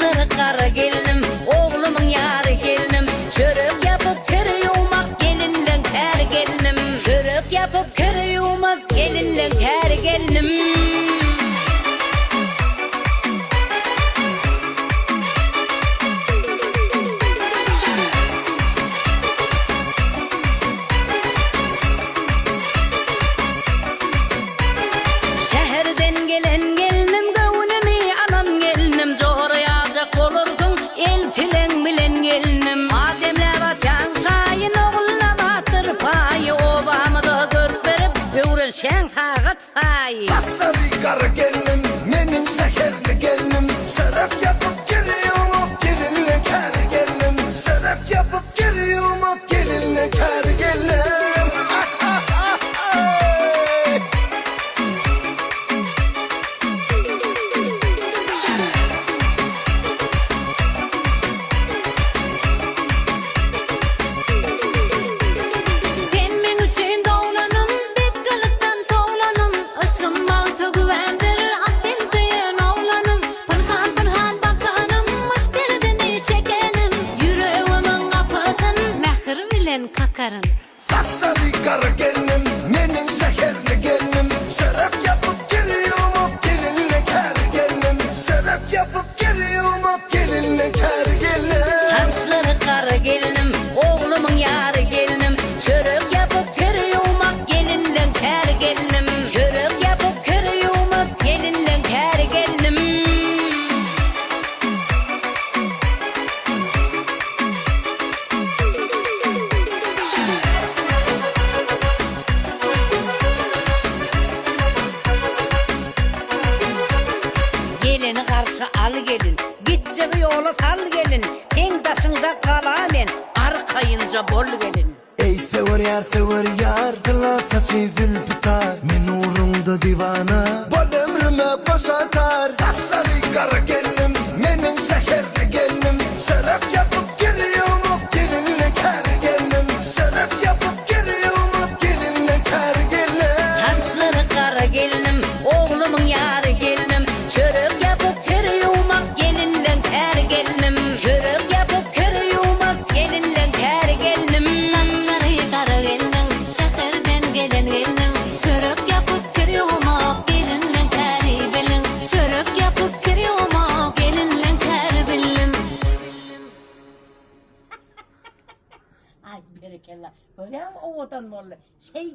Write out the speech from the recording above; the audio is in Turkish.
Saçları kara gelinim, oğlumun yarı gelinim. Çörek yapıp köre yumak gelinlen her gelinim. Çörek yapıp köre yumak gelinlen her gelinim. Şehirden gelen gelinim, gönlümü alan gelinim. Coğrayacak olursun el tilen bilen gelinim. Ademle vatan çayın oğluna batır payı. Obamı da görüp verip öğrenşen sağa sayı. Saçları kara gelinim, menin seherli gelinim. Serap yapıp geliyorum, gelinle kar gelinim. Serap yapıp geliyorum, gelinle kar gelinim. Benim için doğranım, bitkilikten soğlanım. Aşkım baltı güvendirir, aksen suyun oğlanım. Pınhan pınhan bakanım, aşk derdini çekenim. Yüreğimin kapısın, mehir bilen kakarın. Saçları kara gelinim, menin seherli gelinim. Serap yapıp geliyorum, gelinle kar gelinim. Serap yapıp geliyorum, gelinle kar gelinim. Taşları kara gelinim, oğlumun yarı gelinim. Çörek yapıp köre yumak gelinlen her gelinim. Çörek yapıp köre yumak gelinlen her gelinim. Gelini karşı al gelin, gideceği yola sal gelin. Ten taşında kalamen, arkayınca bol gelin. Ey sever yar, kıla saçı zülfütar. Men uğrunda divana, bol ömrüme baş atar. Taşları kara gelinim, menin seherli gelinim. Serap yapıp geliyorum, gelinle kar gelinim. Serap yapıp geliyorum, gelinle kar gelinim. Taşları kara gelinim, oğlumun yarı gelinim. Çörek yapıp köre yumak gelinlen her gelinim. Çörek yapıp köre yumak gelinlen her gelinim. Taşları kara gelinim, şehirden gelen gelinim. Çörek yapıp köre yumak gelinlen her bilim. Çörek yapıp köre yumak gelinlen her bilim. Ay berekella. Böyle ama o odan molla. Şeydi